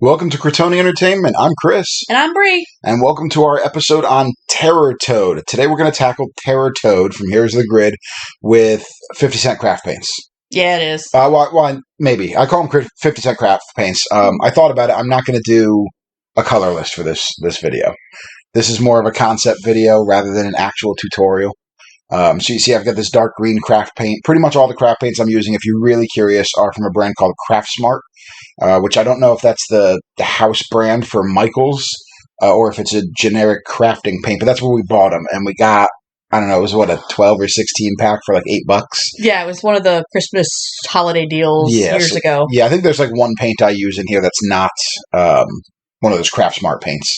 Welcome to Crotoni Entertainment. I'm Chris. And I'm Bree. And welcome to our episode on Terror Toad. Today we're going to tackle Terror Toad from Here's the Grid with 50 Cent craft paints. Yeah, it is. Maybe. I call them 50 Cent craft paints. I thought about it. I'm not going to do a color list for this video. This is more of a concept video rather than an actual tutorial. So you see I've got this dark green craft paint. Pretty much all the craft paints I'm using, if you're really curious, are from a brand called Craft Smart. Which I don't know if that's the house brand for Michaels or if it's a generic crafting paint, but that's where we bought them. And we got, I don't know, it was a 12 or 16 pack for like $8. Yeah, it was one of the Christmas holiday deals years ago. Yeah, I think there's like one paint I use in here that's not one of those Craft Smart paints.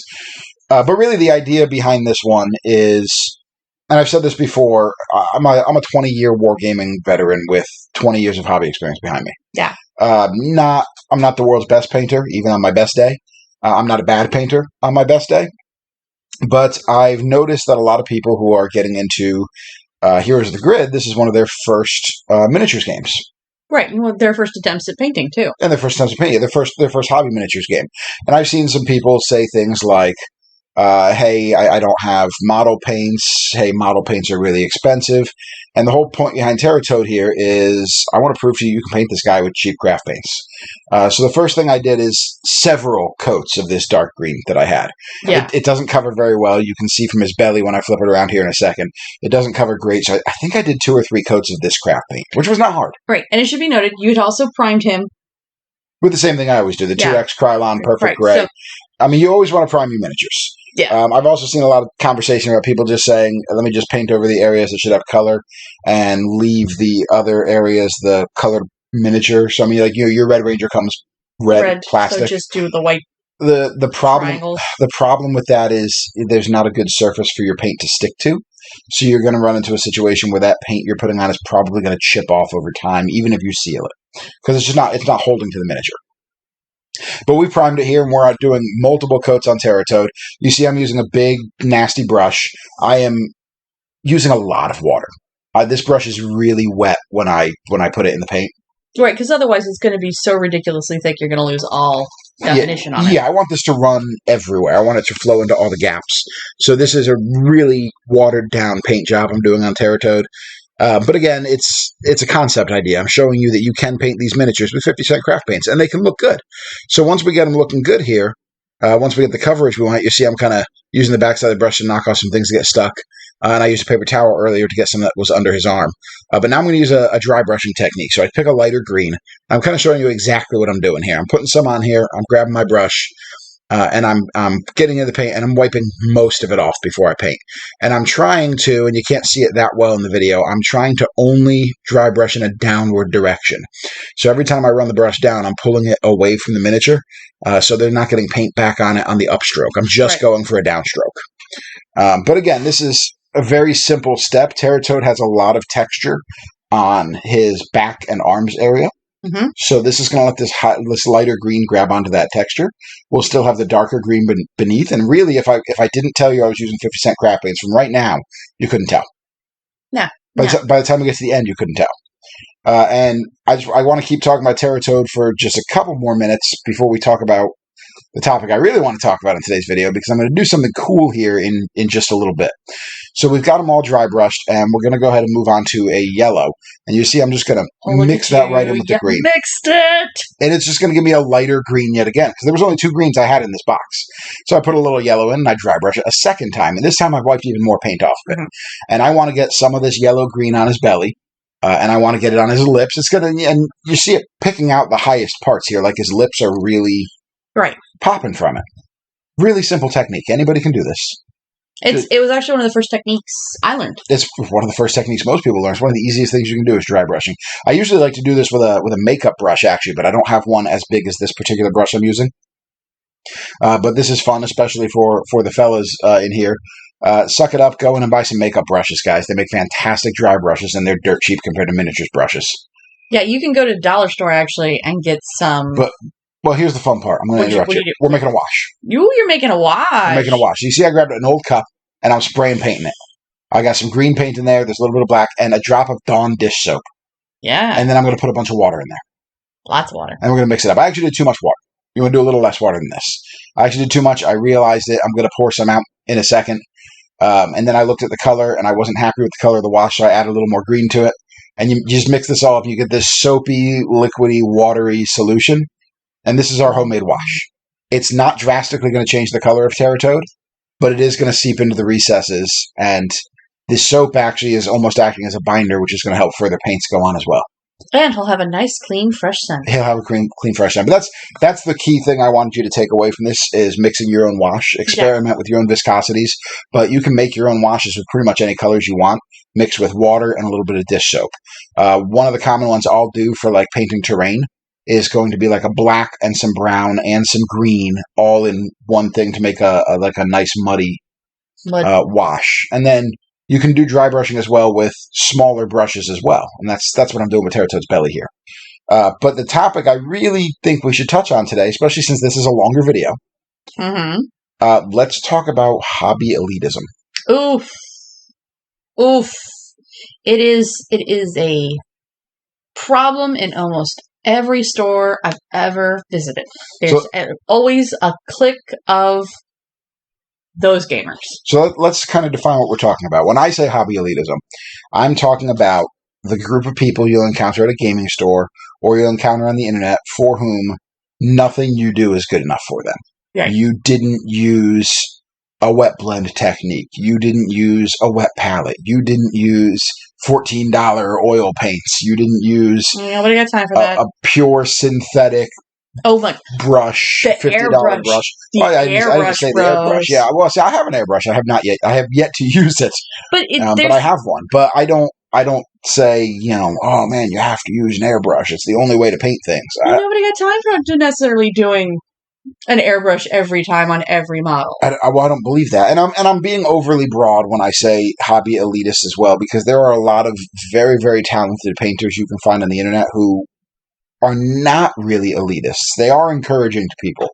But really the idea behind this one is, and I've said this before, I'm a 20-year wargaming veteran with 20 years of hobby experience behind me. Yeah. I'm not the world's best painter, even on my best day. I'm not a bad painter on my best day. But I've noticed that a lot of people who are getting into Here's the Grid, this is one of their first miniatures games. Right, well, their first attempts at painting, too. And their first attempts at painting, their first hobby miniatures game. And I've seen some people say things like, hey, I don't have model paints. Hey, model paints are really expensive. And the whole point behind Terror Toad here is I want to prove to you can paint this guy with cheap craft paints. So the first thing I did is several coats of this dark green that I had. Yeah. It doesn't cover very well. You can see from his belly when I flip it around here in a second. It doesn't cover great. So I think I did 2 or 3 coats of this craft paint, which was not hard. Right. And it should be noted, you had also primed him with the same thing I always do, the 2X Krylon Perfect Gray. So, I mean, you always want to prime your miniatures. Yeah. I've also seen a lot of conversation about people just saying, let me just paint over the areas that should have color and leave the other areas the colored miniature. So, I mean, like, your Red Ranger comes red plastic. So just do the white the problem triangles. The problem with that is there's not a good surface for your paint to stick to. So you're going to run into a situation where that paint you're putting on is probably going to chip off over time, even if you seal it. Because it's not holding to the miniature. But we primed it here, and we're out doing multiple coats on Terror Toad. You see I'm using a big, nasty brush. I am using a lot of water. This brush is really wet when I put it in the paint. Right, because otherwise it's going to be so ridiculously thick you're going to lose all definition on it. Yeah, I want this to run everywhere. I want it to flow into all the gaps. So this is a really watered-down paint job I'm doing on Terror Toad. But again, it's a concept idea. I'm showing you that you can paint these miniatures with 50 Cent craft paints, and they can look good. So once we get them looking good here, once we get the coverage we want, you see I'm kind of using the backside of the brush to knock off some things that get stuck. And I used a paper towel earlier to get some that was under his arm. But now I'm going to use a dry brushing technique. So I pick a lighter green. I'm kind of showing you exactly what I'm doing here. I'm putting some on here. I'm grabbing my brush. And I'm getting in the paint, and I'm wiping most of it off before I paint. And I'm trying to, and you can't see it that well in the video, I'm trying to only dry brush in a downward direction. So every time I run the brush down, I'm pulling it away from the miniature, so they're not getting paint back on it on the upstroke. I'm just going for a downstroke. But again, this is a very simple step. Terror Toad has a lot of texture on his back and arms area. Mm-hmm. So this is going to let this lighter green grab onto that texture. We'll still have the darker green beneath. And really, if I didn't tell you I was using 50 Cent craft paints from right now, you couldn't tell. Yeah. By the time we get to the end, you couldn't tell. And I want to keep talking about Terror Toad for just a couple more minutes before we talk about the topic I really want to talk about in today's video, because I'm going to do something cool here in just a little bit. So we've got them all dry brushed, and we're going to go ahead and move on to a yellow. And you see I'm just going to mix that right in with the green. Mixed it! And it's just going to give me a lighter green yet again, because there was only 2 greens I had in this box. So I put a little yellow in, and I dry brush it a second time. And this time I've wiped even more paint off of it. Mm-hmm. And I want to get some of this yellow-green on his belly. And I want to get it on his lips. And you see it picking out the highest parts here, like his lips are really popping from it. Really simple technique. Anybody can do this. It was actually one of the first techniques I learned. It's one of the first techniques most people learn. It's one of the easiest things you can do is dry brushing. I usually like to do this with a makeup brush, actually, but I don't have one as big as this particular brush I'm using. But this is fun, especially for the fellas in here. Suck it up, go in and buy some makeup brushes, guys. They make fantastic dry brushes, and they're dirt cheap compared to miniatures brushes. Yeah, you can go to the dollar store, actually, and get some... Well, here's the fun part. I'm going to interrupt you. We're making a wash. You're making a wash. I'm making a wash. You see I grabbed an old cup, and I'm spraying painting it. I got some green paint in there. There's a little bit of black, and a drop of Dawn dish soap. Yeah. And then I'm going to put a bunch of water in there. Lots of water. And we're going to mix it up. I actually did too much water. You want to do a little less water than this. I actually did too much. I realized it. I'm going to pour some out in a second. And then I looked at the color, and I wasn't happy with the color of the wash, so I added a little more green to it. And you just mix this all up, and you get this soapy, liquidy, watery solution. And this is our homemade wash. It's not drastically going to change the color of Terratoad, but it is going to seep into the recesses. And this soap actually is almost acting as a binder, which is going to help further paints go on as well. And he'll have a nice, clean, fresh scent. He'll have a clean, fresh scent. But that's the key thing I wanted you to take away from this is mixing your own wash. Experiment with your own viscosities. But you can make your own washes with pretty much any colors you want, mixed with water and a little bit of dish soap. One of the common ones I'll do for like painting terrain is going to be like a black and some brown and some green all in one thing to make a nice muddy wash. And then you can do dry brushing as well with smaller brushes as well. And that's what I'm doing with Terratoad's belly here. But the topic I really think we should touch on today, especially since this is a longer video, let's talk about hobby elitism. Oof. It is a problem in almost every store I've ever visited. There's always a clique of those gamers. So let's kind of define what we're talking about. When I say hobby elitism, I'm talking about the group of people you'll encounter at a gaming store or you'll encounter on the internet for whom nothing you do is good enough for them. Right. You didn't use a wet blend technique. You didn't use a wet palette. You didn't use $14 oil paints. You didn't use nobody got time for that. A pure synthetic brush, the $50 brush. I didn't say the airbrush. Yeah, well, see, I have an airbrush. I have yet to use it. But I have one. But I don't say, oh man, you have to use an airbrush. It's the only way to paint things. Nobody got time to necessarily doing an airbrush every time on every model. I don't believe that, and I'm being overly broad when I say hobby elitist as well, because there are a lot of very, very talented painters you can find on the internet who are not really elitists. They are encouraging to people.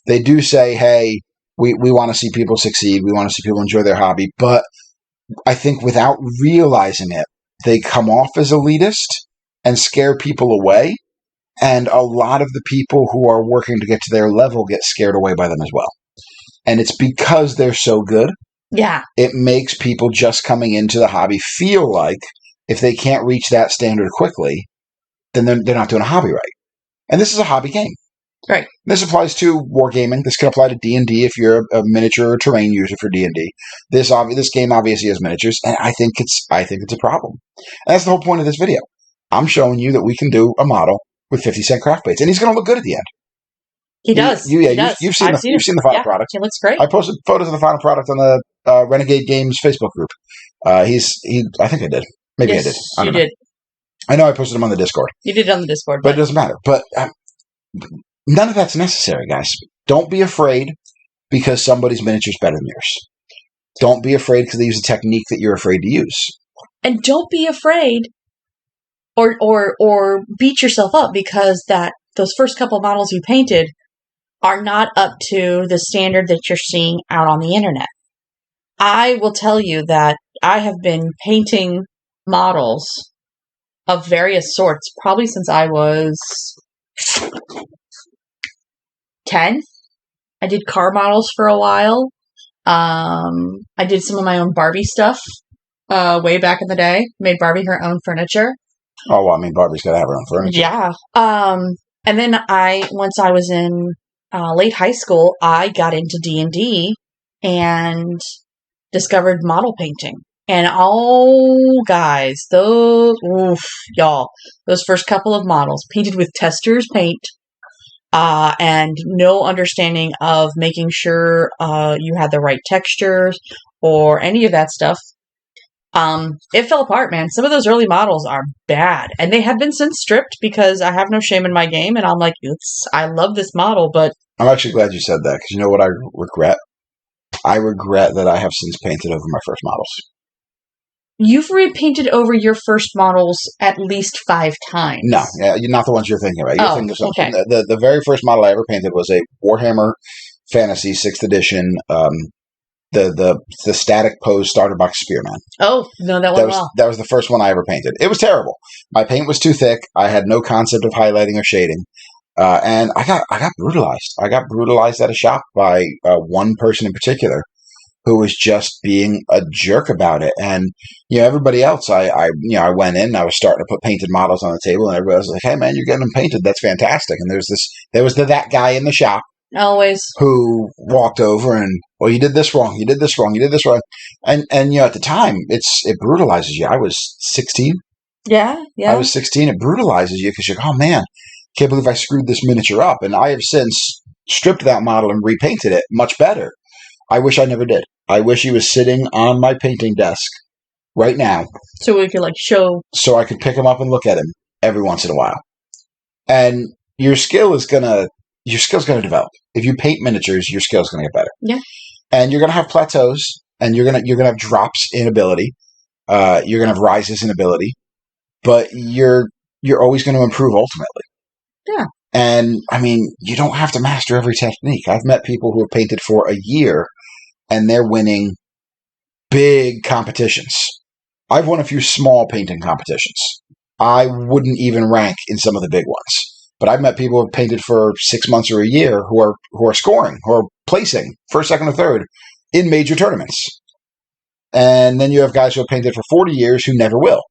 They do say, hey, we want to see people succeed. We want to see people enjoy their hobby. But I think without realizing it, they come off as elitist and scare people away. And a lot of the people who are working to get to their level get scared away by them as well. And it's because they're so good. Yeah. It makes people just coming into the hobby feel like if they can't reach that standard quickly, then they're not doing a hobby right. And this is a hobby game. Right. This applies to wargaming. This can apply to D&D if you're a miniature or terrain user for D&D. This game obviously has miniatures, and I think it's a problem. And that's the whole point of this video. I'm showing you that we can do a model with 50-cent craft plates, and he's going to look good at the end. He does. You've seen the final product. He looks great. I posted photos of the final product on the Renegade Games Facebook group. I think I did. Maybe yes, I did. You did. I know I posted them on the Discord. You did it on the Discord. But it doesn't matter. But none of that's necessary, guys. Don't be afraid because somebody's miniature is better than yours. Don't be afraid because they use a technique that you're afraid to use. And don't be afraid or beat yourself up because those first couple models you painted are not up to the standard that you're seeing out on the internet. I will tell you that I have been painting models of various sorts probably since I was 10. I did car models for a while. I did some of my own Barbie stuff way back in the day. Made Barbie her own furniture. Oh, well, I mean, Barbie's got to have her own furniture. Yeah. And then once I was in late high school, I got into D&D and discovered model painting. And guys, those first couple of models painted with tester's paint, and no understanding of making sure you had the right textures or any of that stuff. It fell apart, man. Some of those early models are bad, and they have been since stripped because I have no shame in my game, and I'm like, I love this model, but I'm actually glad you said that because you know what I regret? I regret that I have since painted over my first models. You've repainted over your first models at least 5 times. No, you're not the ones you're thinking about. You're thinking of something. Okay. The very first model I ever painted was a Warhammer Fantasy 6th edition, the static pose starter box spearman. Oh, no, that went well. That was the first one I ever painted. It was terrible. My paint was too thick. I had no concept of highlighting or shading. And I got brutalized. I got brutalized at a shop by one person in particular who was just being a jerk about it. And, everybody else, I went in, I was starting to put painted models on the table, and everybody was like, hey, man, you're getting them painted. That's fantastic. And there was that guy in the shop. Always. Who walked over and, well, you did this wrong. You did this wrong. You did this wrong. And at the time, it brutalizes you. I was 16. Yeah. I was 16. It brutalizes you because you're like, oh, man, can't believe I screwed this miniature up. And I have since stripped that model and repainted it much better. I wish I never did. I wish he was sitting on my painting desk right now. So we could show. So I could pick him up and look at him every once in a while. And your skill's going to develop. If you paint miniatures, your skill's going to get better. Yeah. And you're going to have plateaus, and you're going to have drops in ability. You're going to have rises in ability, but you're always going to improve ultimately. Yeah. And I mean, you don't have to master every technique. I've met people who have painted for a year and they're winning big competitions. I've won a few small painting competitions. I wouldn't even rank in some of the big ones. But I've met people who have painted for 6 months or a year who are scoring, who are placing first, second, or third in major tournaments. And then you have guys who have painted for 40 years who never will.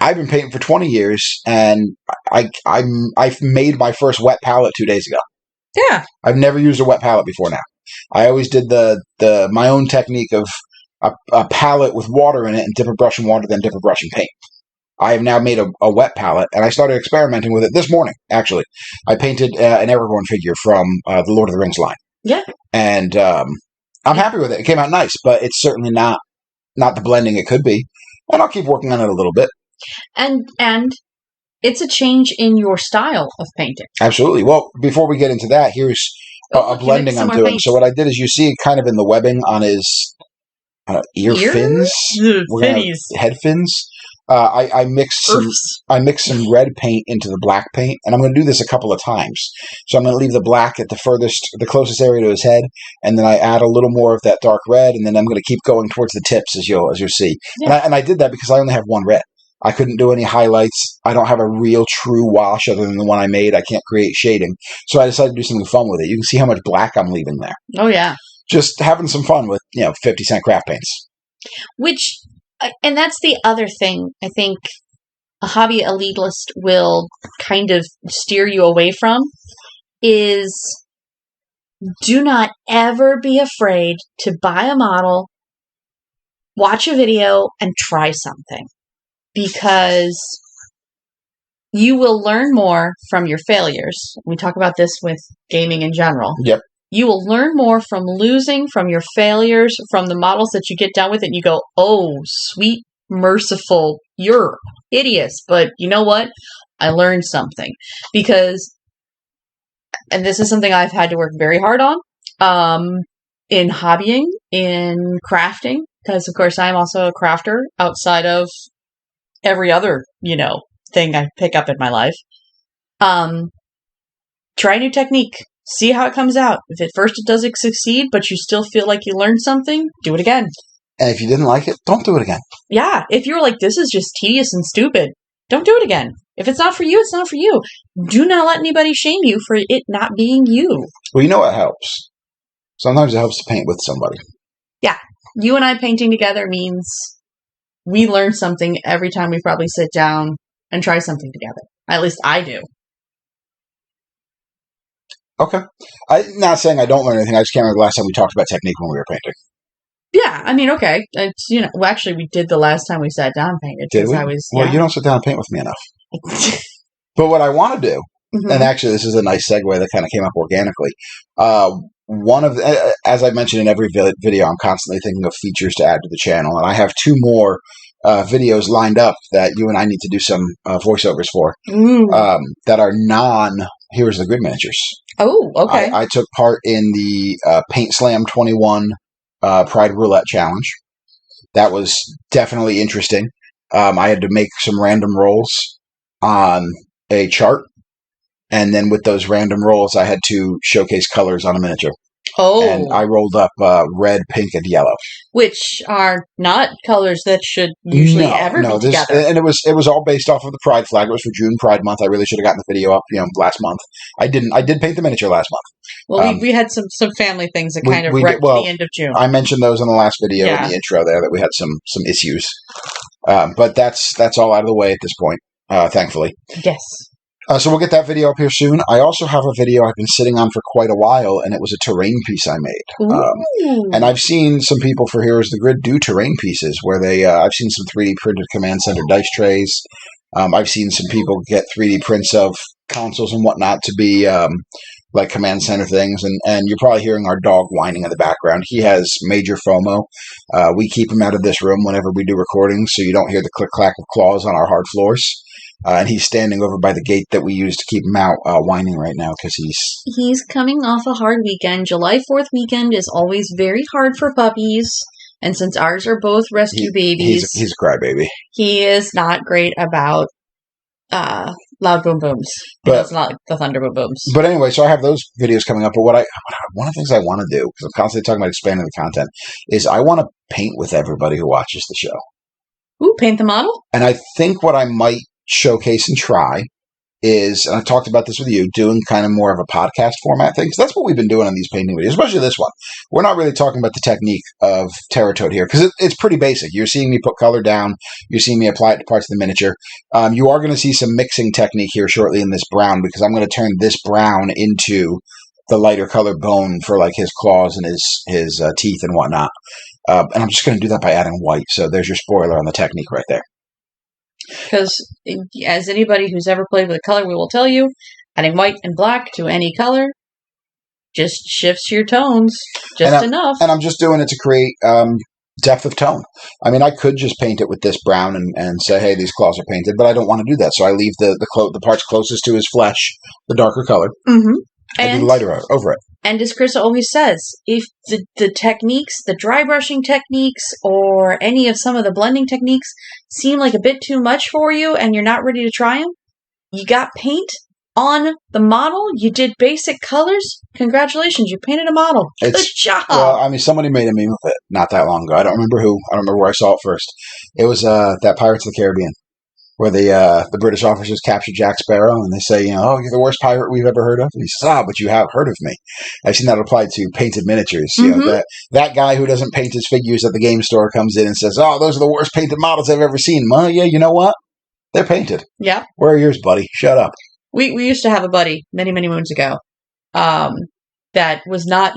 I've been painting for 20 years, and I've made my first wet palette 2 days ago. Yeah. I've never used a wet palette before now. I always did my own technique of a palette with water in it and dip a brush in water, then dip a brush in paint. I have now made a wet palette, and I started experimenting with it this morning, actually. I painted an Aragorn figure from the Lord of the Rings line. Yeah. And I'm happy with it. It came out nice, but it's certainly not the blending it could be. And I'll keep working on it a little bit. And it's a change in your style of painting. Absolutely. Well, before we get into that, here's a blending I'm doing. So what I did is you see kind of in the webbing on his ear fins. Head fins. I mixed some red paint into the black paint, and I'm going to do this a couple of times. So I'm going to leave the black at the closest area to his head, and then I add a little more of that dark red, and then I'm going to keep going towards the tips as you'll see. Yeah. And I did that because I only have one red. I couldn't do any highlights. I don't have a real true wash other than the one I made. I can't create shading. So I decided to do something fun with it. You can see how much black I'm leaving there. Oh, yeah. Just having some fun with, 50-cent craft paints. And that's the other thing I think a hobby elitist will kind of steer you away from is do not ever be afraid to buy a model, watch a video, and try something. Because you will learn more from your failures. We talk about this with gaming in general. Yep. You will learn more from losing, from your failures, from the models that you get done with it. And you go, oh, sweet, merciful, you're hideous. But you know what? I learned something. Because, and this is something I've had to work very hard on, in hobbying, in crafting. Because, of course, I'm also a crafter outside of every other, thing I pick up in my life. Try a new technique. See how it comes out. If at first it doesn't succeed, but you still feel like you learned something, do it again. And if you didn't like it, don't do it again. Yeah. If you're like, this is just tedious and stupid, don't do it again. If it's not for you, it's not for you. Do not let anybody shame you for it not being you. Well, you know what helps? Sometimes it helps to paint with somebody. Yeah. You and I painting together means we learn something every time we probably sit down and try something together. At least I do. Okay. I'm not saying I don't learn anything. I just can't remember the last time we talked about technique when we were painting. Yeah, I mean, okay. It's, well, actually, we did the last time we sat down and painted. Did we? Well, you don't sit down and paint with me enough. But what I want to do, and actually this is a nice segue that kind of came up organically, as I mentioned in every video, I'm constantly thinking of features to add to the channel, and I have 2 more videos lined up that you and I need to do some voiceovers for that are non-Heroes of the Grid miniatures. Oh, okay. I took part in the Paint Slam 21 Pride Roulette Challenge. That was definitely interesting. I had to make some random rolls on a chart, and then with those random rolls, I had to showcase colors on a miniature. Oh. And I rolled up red, pink, and yellow. Which are not colors that should usually ever be together. And it was all based off of the Pride flag. It was for June Pride Month. I really should have gotten the video up, last month. I didn't. I did paint the miniature last month. Well, we had some family things that kind of wrecked the end of June. I mentioned those in the last video in the intro there, that we had some issues. But that's all out of the way at this point, thankfully. Yes. So we'll get that video up here soon. I also have a video I've been sitting on for quite a while, and it was a terrain piece I made. And I've seen some people for Heroes of the Grid do terrain pieces where they. I've seen some 3D printed Command Center dice trays. I've seen some people get 3D prints of consoles and whatnot to be like Command Center things. And you're probably hearing our dog whining in the background. He has major FOMO. We keep him out of this room whenever we do recordings, so you don't hear the click-clack of claws on our hard floors. And he's standing over by the gate that we use to keep him out, whining right now because he's coming off a hard weekend. July 4th weekend is always very hard for puppies, and since ours are both rescue babies, he's a crybaby. He is not great about loud boom booms. It's not like the thunder boom booms. But anyway, so I have those videos coming up. But one of the things I want to do, because I'm constantly talking about expanding the content, is I want to paint with everybody who watches the show. Ooh, paint the model. And I think what I might showcase and try is, and I talked about this with you, doing kind of more of a podcast format thing, because that's what we've been doing on these painting videos, especially this one. We're not really talking about the technique of Terratoad here, because it's pretty basic. You're seeing me put color down, you're seeing me apply it to parts of the miniature. You are going to see some mixing technique here shortly in this brown, because I'm going to turn this brown into the lighter color bone for like his claws and his teeth and whatnot. And I'm just going to do that by adding white, so there's your spoiler on the technique right there. Because, as anybody who's ever played with a color wheel will tell you, adding white and black to any color just shifts your tones enough. And I'm just doing it to create depth of tone. I mean, I could just paint it with this brown and say, hey, these claws are painted, but I don't want to do that. So I leave the parts closest to his flesh, the darker color, and do the lighter over it. And as Chris always says, if the techniques, the dry brushing techniques, or any of some of the blending techniques seem like a bit too much for you and you're not ready to try them, you got paint on the model, you did basic colors, congratulations, you painted a model. Good job! Well, I mean, somebody made a meme of it not that long ago. I don't remember who. I don't remember where I saw it first. It was that Pirates of the Caribbean, where the British officers captured Jack Sparrow, and they say, oh, you're the worst pirate we've ever heard of. And he says, but you have heard of me. I've seen that applied to painted miniatures. You know, that guy who doesn't paint his figures at the game store comes in and says, oh, those are the worst painted models I've ever seen. Well, yeah, you know what? They're painted. Yeah. Where are yours, buddy? Shut up. We used to have a buddy many, many moons ago that was not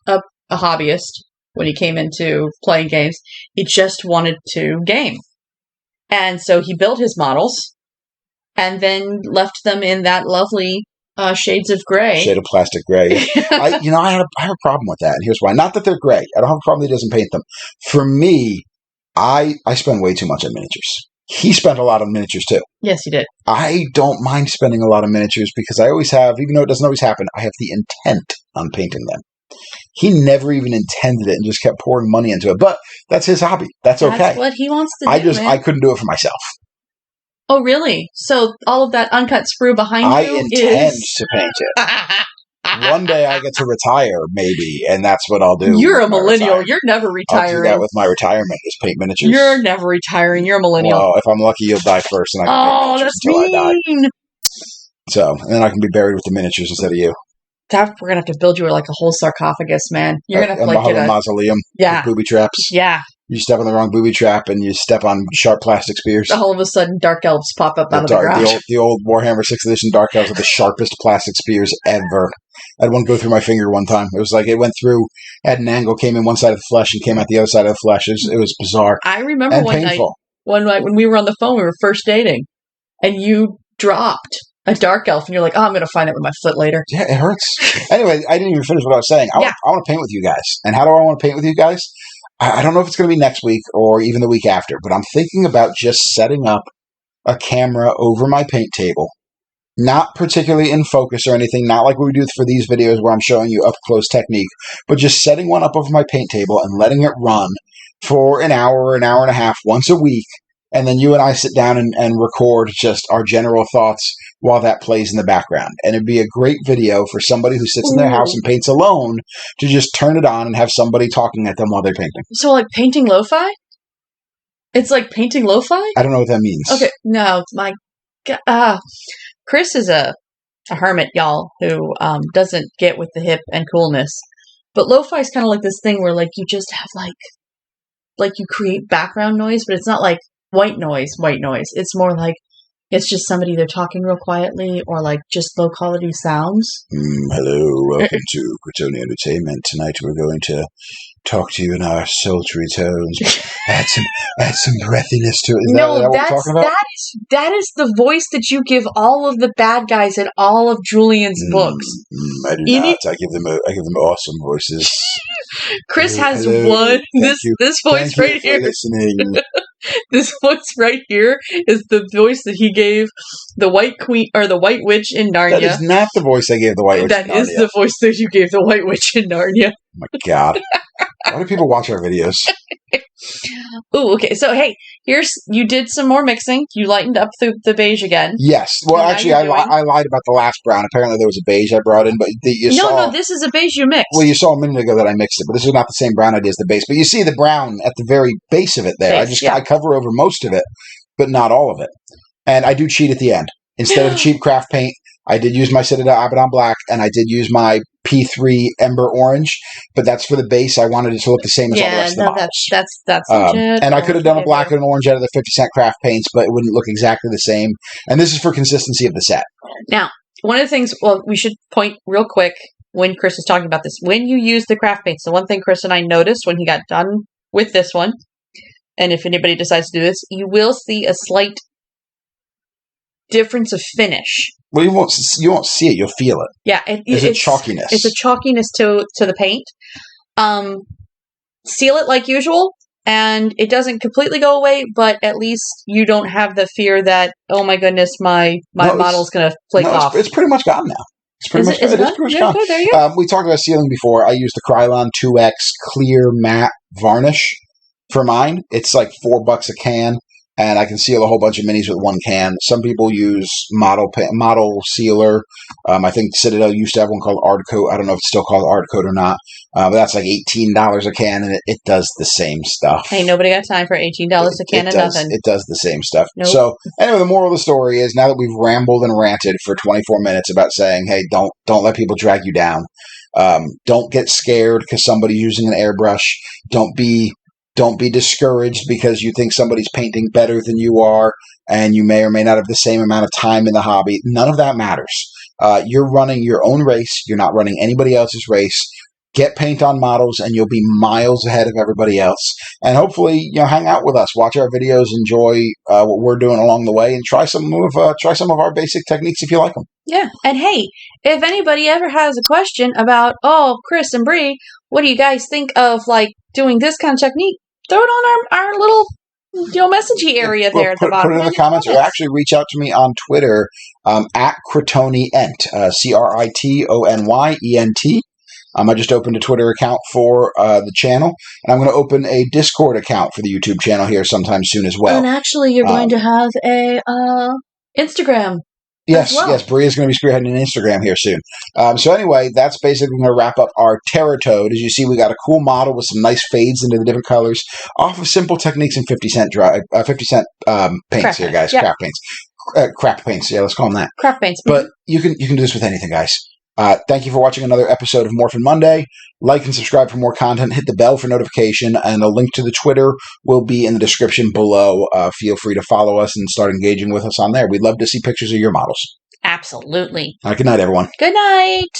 a hobbyist when he came into playing games. He just wanted to game. And so he built his models and then left them in that lovely shades of gray. Shade of plastic gray. I have a problem with that. And here's why. Not that they're gray. I don't have a problem that he doesn't paint them. For me, I spend way too much on miniatures. He spent a lot on miniatures too. Yes, he did. I don't mind spending a lot of miniatures because I always have, even though it doesn't always happen, I have the intent on painting them. He never even intended it and just kept pouring money into it. But that's his hobby. That's okay. That's what he wants to do. I couldn't do it for myself. Oh, really? So all of that uncut sprue behind you I intend to paint it. One day I get to retire, maybe, and that's what I'll do. You're a millennial. You're never retiring. I'll do that with my retirement, is paint miniatures. You're never retiring. You're a millennial. Well, if I'm lucky, you'll die first, and I can paint miniatures until I die. So, and then I can be buried with the miniatures instead of you. We're going to have to build you like a whole sarcophagus, man. You're going to have to get a mausoleum with booby traps. Yeah. You step on the wrong booby trap and you step on sharp plastic spears. All of a sudden, dark elves pop up out of the garage. The old Warhammer 6th edition dark elves with the sharpest plastic spears ever. I had one go through my finger one time. It was like it went through at an angle, came in one side of the flesh, and came out the other side of the flesh. It was bizarre. I remember one night when we were on the phone, we were first dating, and you dropped a dark elf, and you're like, oh, I'm going to find it with my foot later. Yeah, it hurts. Anyway, I didn't even finish what I was saying. I want to paint with you guys. And how do I want to paint with you guys? I don't know if it's going to be next week or even the week after, but I'm thinking about just setting up a camera over my paint table. Not particularly in focus or anything, not like we do for these videos where I'm showing you up-close technique, but just setting one up over my paint table and letting it run for an hour and a half once a week and then you and I sit down and record just our general thoughts while that plays in the background. And it'd be a great video for somebody who sits in their house and paints alone to just turn it on and have somebody talking at them while they're painting. So, like painting lo-fi? It's like painting lo-fi? I don't know what that means. Okay, no, my God. Chris is a hermit, y'all, who doesn't get with the hip and coolness. But lo-fi is kind of like this thing where, like, you just have, like you create background noise, but it's not like white noise. It's more like it's just somebody either talking real quietly or, like, just low-quality sounds. Hello, welcome to Quitoni Entertainment. Tonight we're going to talk to you in our sultry tones. Add some breathiness to it. Is that what we're talking about? That is the voice that you give all of the bad guys in all of Julian's books. I do not. I give them awesome voices. Chris has hello. one. This voice right here. Listening. This voice right here is the voice that he gave the White Queen or the White Witch in Narnia. That is not the voice I gave the White Witch in Narnia. That is the voice that you gave the White Witch in Narnia. Oh my God. Why do people watch our videos? Ooh, okay. So, hey, you did some more mixing. You lightened up the beige again. Yes. Well, actually, I lied about the last brown. Apparently, there was a beige I brought in, but No, this is a beige you mixed. Well, you saw a minute ago that I mixed it, but this is not the same brown I did as the base. But you see the brown at the very base of it there. I cover over most of it, but not all of it. And I do cheat at the end. Instead of cheap craft paint, I did use my Citadel Abaddon Black, and I did use my P3 Ember Orange, but that's for the base. I wanted it to look the same as all the rest of the models. That's legit. And I could have done a black and an orange out of the 50-cent craft paints, but it wouldn't look exactly the same. And this is for consistency of the set. Now, one of the things, we should point real quick when Chris is talking about this. When you use the craft paints, the one thing Chris and I noticed when he got done with this one, and if anybody decides to do this, you will see a slight difference of finish. Well, you won't see it. You'll feel it. Yeah, it's a chalkiness. It's a chalkiness to the paint. Seal it like usual, and it doesn't completely go away, but at least you don't have the fear that, oh my goodness, my model's going to flake off. It's pretty much gone now. It's pretty much gone. Okay, there you go. We talked about sealing before. I used the Krylon 2X clear matte varnish for mine. It's like $4 a can. And I can seal a whole bunch of minis with one can. Some people use model sealer. I think Citadel used to have one called Ard Coat. I don't know if it's still called Ard Coat or not. But that's like $18 a can, and it does the same stuff. Hey, nobody got time for $18 a can and nothing. It does the same stuff. Nope. So anyway, the moral of the story is now that we've rambled and ranted for 24 minutes about saying, hey, don't let people drag you down. Don't get scared because somebody's using an airbrush. Don't be discouraged because you think somebody's painting better than you are and you may or may not have the same amount of time in the hobby. None of that matters. You're running your own race. You're not running anybody else's race. Get paint on models and you'll be miles ahead of everybody else. And hopefully, hang out with us, watch our videos, enjoy what we're doing along the way, and try some of our basic techniques if you like them. Yeah. And hey, if anybody ever has a question about, Chris and Bree, what do you guys think of like doing this kind of technique? Throw it on our little messagey area there at the bottom. Put it in the comments, or actually reach out to me on Twitter at CritonyEnt, CritonyEnt. I just opened a Twitter account for the channel, and I'm going to open a Discord account for the YouTube channel here sometime soon as well. And actually, you're going to have a Instagram. Yes, Bree is going to be spearheading an Instagram here soon. So anyway, that's basically going to wrap up our Terratoad. As you see, we got a cool model with some nice fades into the different colors off of simple techniques and 50-cent paints here, guys. Yeah. Craft paints. Craft paints. Yeah, let's call them that. Craft paints. But you can do this with anything, guys. Thank you for watching another episode of Morphin Monday. Like and subscribe for more content. Hit the bell for notification, and a link to the Twitter will be in the description below. Feel free to follow us and start engaging with us on there. We'd love to see pictures of your models. Absolutely. Good night, everyone. Good night.